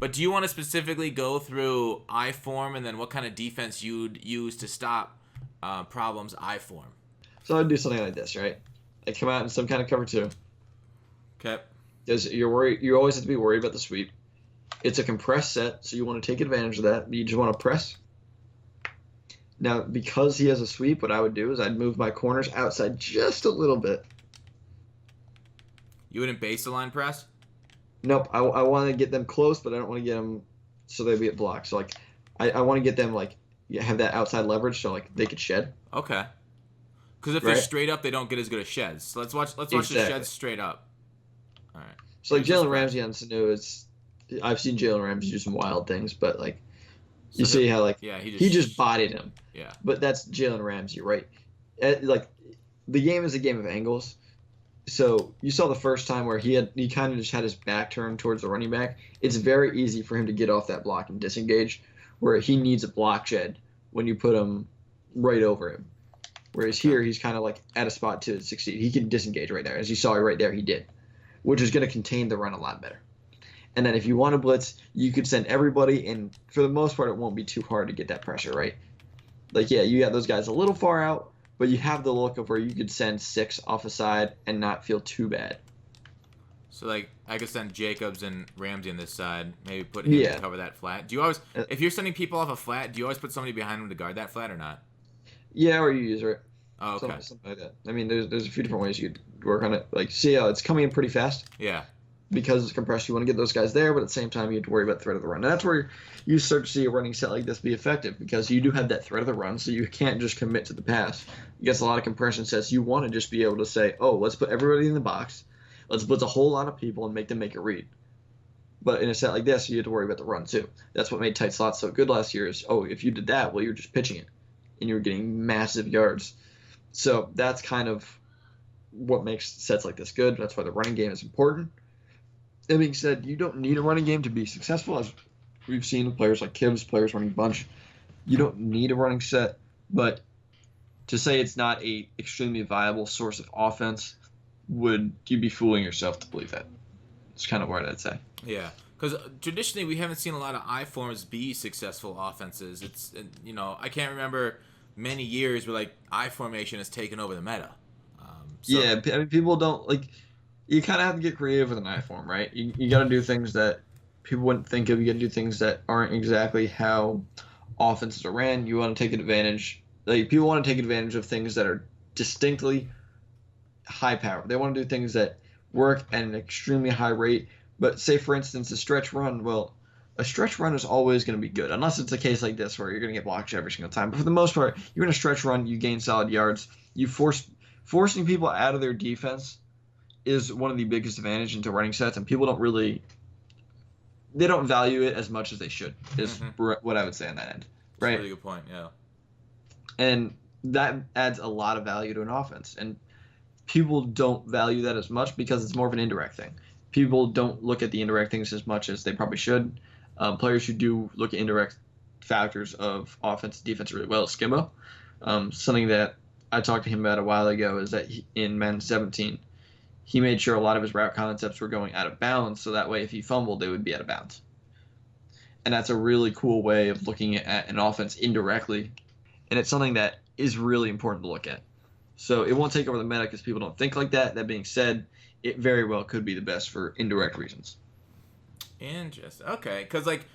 But do you want to specifically go through I form and then what kind of defense you'd use to stop problems I form? So I'd do something like this, right? I come out in some kind of cover two. Okay. Because you're worried, you always have to be worried about the sweep. It's a compressed set, so you want to take advantage of that. You just want to press. Now, because he has a sweep, what I would do is I'd move my corners outside just a little bit. You wouldn't base the line press? Nope, I want to get them close, but I don't want to get them so they get blocked. So like, I want to get them like have that outside leverage so like they could shed. Okay. Because if they're Right? straight up, they don't get as good as sheds. So let's watch the Exactly. sheds straight up. All right. So like Here's the Jalen spread. Ramsey on Sanu, I've seen Jalen Ramsey do some wild things, but like you So see how like yeah, he just bodied him. yeah. But that's Jalen Ramsey, right? Like the game is a game of angles. So you saw the first time where he kind of just had his back turned towards the running back. It's very easy for him to get off that block and disengage, where he needs a block shed when you put him right over him. Whereas here he's kind of like at a spot to succeed. He can disengage right there, as you saw right there. He did, which is going to contain the run a lot better. And then if you want to blitz, you could send everybody, and for the most part, it won't be too hard to get that pressure, right? Like, yeah, you got those guys a little far out, but you have the look of where you could send 6 off a side and not feel too bad. So like I could send Jacobs and Ramsey on this side, maybe put him to cover that flat. Do you always, if you're sending people off a flat, do you always put somebody behind him to guard that flat or not? Yeah, or you use it. Oh, okay. Something like that. I mean, there's a few different ways you could work on it. Like, see how it's coming in pretty fast. Yeah. Because it's compressed, you want to get those guys there, but at the same time, you have to worry about the threat of the run. And that's where you start to see a running set like this be effective, because you do have that threat of the run, so you can't just commit to the pass. Against a lot of compression sets, you want to just be able to say, oh, let's put everybody in the box, let's blitz a whole lot of people and make them make a read. But in a set like this, you have to worry about the run too. That's what made tight slots so good last year is, oh, if you did that, well, you're just pitching it, and you were getting massive yards. So that's kind of what makes sets like this good. That's why the running game is important. That being said, you don't need a running game to be successful, as we've seen with players like Kibbs, players running bunch. You don't need a running set, but to say it's not a extremely viable source of offense, you'd be fooling yourself to believe that. It's kind of what I'd say. Yeah, because traditionally we haven't seen a lot of I forms be successful offenses. It's I can't remember many years where like I formation has taken over the meta. Yeah, I mean people don't like. You kind of have to get creative with an I form, right? You got to do things that people wouldn't think of. You got to do things that aren't exactly how offenses are ran. You want to take advantage. Like people want to take advantage of things that are distinctly high power. They want to do things that work at an extremely high rate. But say, for instance, a stretch run. Well, a stretch run is always going to be good, unless it's a case like this where you're going to get blocked every single time. But for the most part, you're in a stretch run. You gain solid yards. You forcing people out of their defense is one of the biggest advantage into running sets, and people they don't value it as much as they should, is what I would say on that end. Right? That's a really good point, yeah. And that adds a lot of value to an offense, and people don't value that as much because it's more of an indirect thing. People don't look at the indirect things as much as they probably should. Players who do look at indirect factors of offense and defense really well is Skimbo. Something that I talked to him about a while ago is that in Madden 17, he made sure a lot of his route concepts were going out of bounds, so that way if he fumbled, they would be out of bounds. And that's a really cool way of looking at an offense indirectly, and it's something that is really important to look at. So it won't take over the meta because people don't think like that. That being said, it very well could be the best for indirect reasons. Interesting. Okay, because like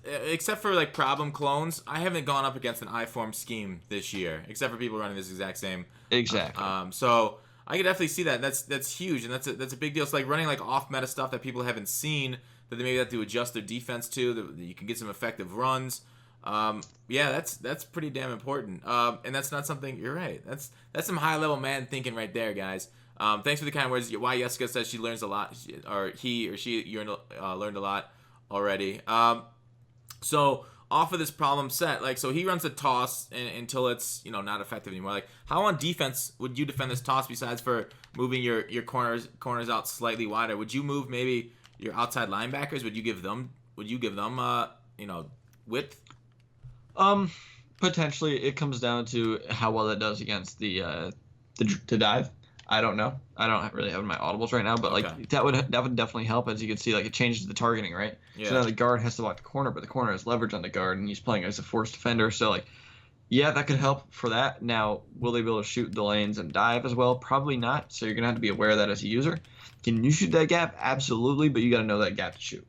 except for like problem clones, I haven't gone up against an I-form scheme this year, except for people running this exact same. Exactly. So I can definitely see that. That's huge, and that's a big deal. It's like running like off meta stuff that people haven't seen that they maybe have to adjust their defense to. That you can get some effective runs. Yeah, that's pretty damn important. And that's not something. You're right. That's some high level man thinking right there, guys. Thanks for the kind words. Why Jessica says she learns a lot, or he or she learned a lot already. So off of this problem set, like, so he runs a toss until it's not effective anymore. Like, how on defense would you defend this toss besides for moving your corners out slightly wider? Would you move maybe your outside linebackers? Would you give them width? Potentially, it comes down to how well that does against the dive. I don't know. I don't really have my audibles right now, but Okay. like that would definitely help. As you can see, like it changes the targeting, right? So Yeah. now the guard has to block the corner, but the corner has leverage on the guard, and he's playing as a forced defender. So like, yeah, that could help for that. Now, will they be able to shoot the lanes and dive as well? Probably not. So you're gonna have to be aware of that as a user. Can you shoot that gap? Absolutely, but you got to know that gap to shoot.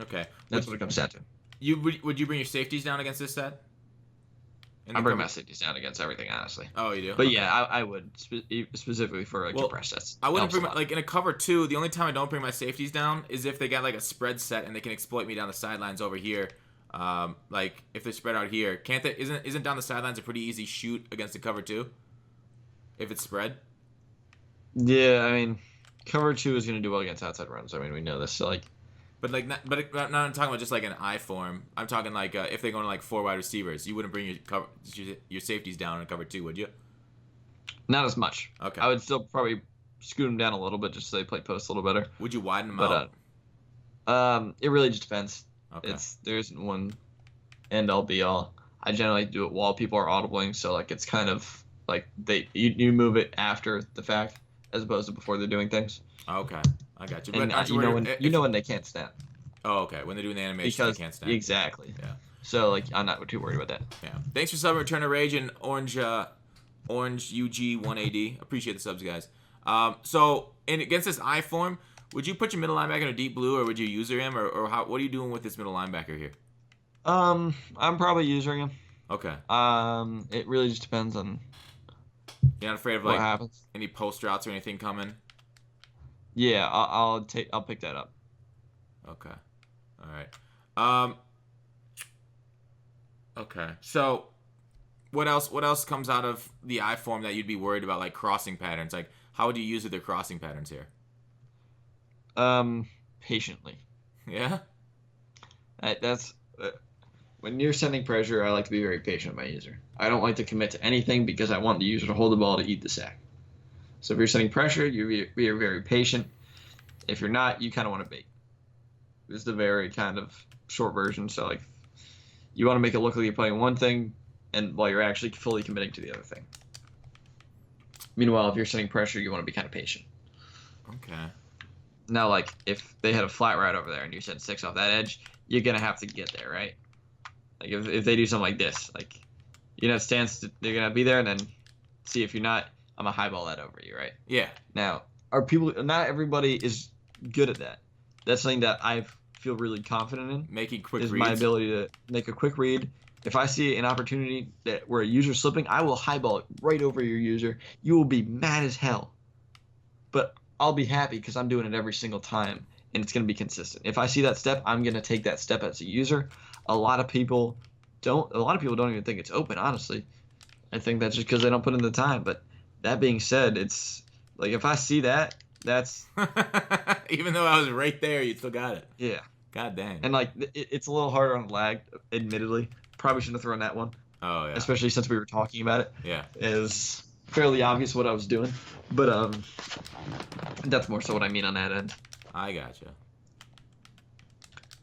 Okay. That's what it comes down to. Would you bring your safeties down against this set? I bring my safeties down against everything, honestly. Oh, you do. But okay. yeah, I would specifically for like compressed sets. I wouldn't bring like in a cover 2. The only time I don't bring my safeties down is if they got like a spread set and they can exploit me down the sidelines over here. Like if they spread out here, can't they? Isn't down the sidelines a pretty easy shoot against a cover 2? If it's spread. Yeah, I mean, cover 2 is going to do well against outside runs. I mean, we know this. So like, But like, not I'm talking about just like an I form. I'm talking like if they go to like 4 wide receivers, you wouldn't bring your safeties down in cover 2, would you? not as much. Okay. I would still probably scoot them down a little bit just so they play post a little better. Would you widen them out? It really just depends. Okay. There isn't one end all be all. I generally do it while people are audibling, so like it's kind of like you move it after the fact as opposed to before they're doing things. Okay, I got you. And But you know when they can't snap. Oh, okay. When they're doing the animation, they can't snap. Exactly. Yeah. So like I'm not too worried about that. Yeah. Thanks for subbing, Return of Rage and Orange UG 1AD. Appreciate the subs, guys. So against this I form, would you put your middle linebacker in a deep blue, or would you user him, or how? What are you doing with this middle linebacker here? I'm probably using him. Okay. It really just depends on You're not afraid of what like happens. any post routes or anything coming? Yeah, I'll pick that up. Okay. All right. Okay. So, what else comes out of the I form that you'd be worried about, like crossing patterns? Like, how would you use their crossing patterns here? Patiently. Yeah. That's when you're sending pressure. I like to be very patient with my user. I don't like to commit to anything because I want the user to hold the ball to eat the sack. So if you're sending pressure, you're very patient. If you're not, you kind of want to bait. This is the very kind of short version. So like, you want to make it look like you're playing one thing, and while you're actually fully committing to the other thing. Meanwhile, if you're sending pressure, you want to be kind of patient. Okay. Now, like, if they had a flat route over there and you sent 6 off that edge, you're going to have to get there, right? Like, if they do something like this, like, they're going to be there, and then see if you're not, I'm going to highball that over you, right? Yeah. Now, not everybody is good at that. That's something that I feel really confident in. Making quick is reads. my ability to make a quick read. If I see an opportunity where a user's slipping, I will highball it right over your user. You will be mad as hell. But I'll be happy because I'm doing it every single time, and it's going to be consistent. If I see that step, I'm going to take that step as a user. A lot of people don't even think it's open, honestly. I think that's just because they don't put in the time. But that being said, it's like if I see that, that's even though I was right there, you still got it. Yeah. God dang. And like it's a little harder on the lag, admittedly. Probably shouldn't have thrown that one. Oh yeah. Especially since we were talking about it. Yeah. It's fairly obvious what I was doing, but that's more so what I mean on that end. I gotcha.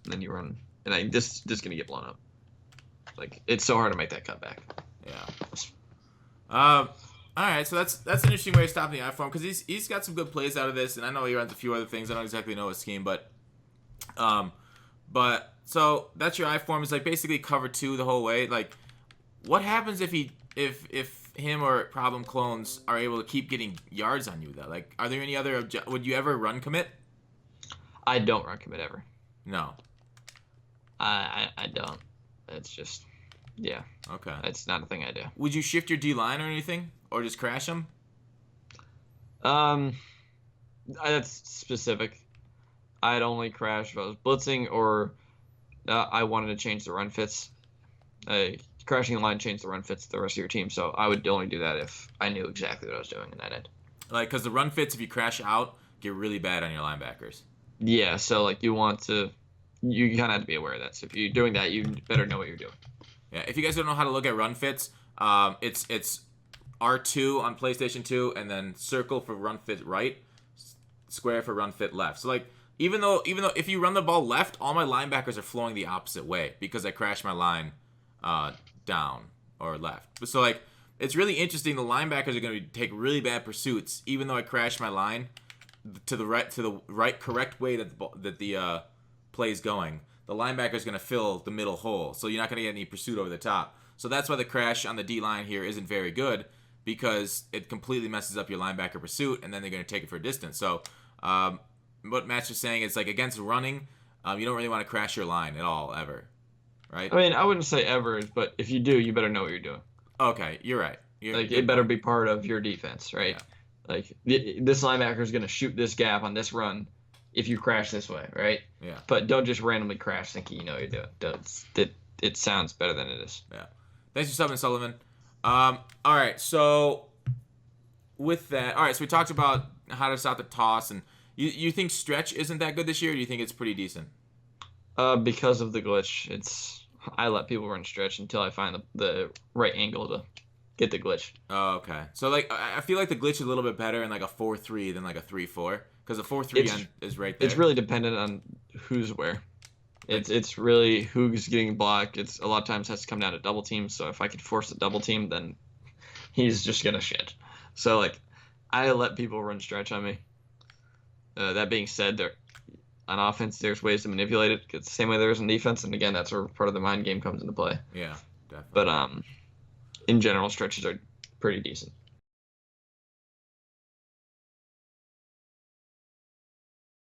And then you run, and this is gonna get blown up. Like it's so hard to make that cutback. Yeah. All right, so that's an interesting way to stop the I form because he's got some good plays out of this, and I know he runs a few other things. I don't exactly know his scheme, but so that's your I form is like basically cover 2 the whole way. Like, what happens if him or problem clones are able to keep getting yards on you though? Like, are there any other would you ever run commit? I don't run commit ever. No. I don't. It's just yeah. Okay. It's not a thing I do. Would you shift your D line or anything, or just crash them? That's specific. I'd only crash if I was blitzing or I wanted to change the run fits. Crashing the line changed the run fits to the rest of your team, so I would only do that if I knew exactly what I was doing in that end. Like, because the run fits, if you crash out, get really bad on your linebackers. Yeah, so like you kind of have to be aware of that. So if you're doing that, you better know what you're doing. Yeah, if you guys don't know how to look at run fits, it's R2 on PlayStation 2, and then circle for run fit right, square for run fit left. So like, even though if you run the ball left, all my linebackers are flowing the opposite way because I crashed my line down or left. So like, it's really interesting. The linebackers are going to take really bad pursuits, even though I crashed my line to the right correct way that the play is going. The linebacker is going to fill the middle hole, so you're not going to get any pursuit over the top. So that's why the crash on the D line here isn't very good, because it completely messes up your linebacker pursuit, and then they're going to take it for a distance. So what Matt's just saying is, like, against running, you don't really want to crash your line at all, ever, right? I mean, I wouldn't say ever, but if you do, you better know what you're doing. Okay, you're right. It better be part of your defense, right? Yeah. Like, this linebacker is going to shoot this gap on this run if you crash this way, right? Yeah. But don't just randomly crash thinking you know what you're doing. It sounds better than it is. Yeah. Thanks for subbing, Sullivan. All right, so with that, all right, so we talked about how to stop the toss, and you think stretch isn't that good this year, or do you think it's pretty decent? Because of the glitch, I let people run stretch until I find the right angle to get the glitch. Oh, okay. So, like, I feel like the glitch is a little bit better in like a 4-3 than like a 3-4, because the 4-3 is right there. It's really dependent on who's where. It's really who's getting blocked. It's a lot of times has to come down to double teams. So if I could force a double team, then he's just gonna shit. So, like, I let people run stretch on me. That being said, on offense, there's ways to manipulate it. It's the same way there is in defense, and again, that's where part of the mind game comes into play. Yeah, definitely. But in general, stretches are pretty decent.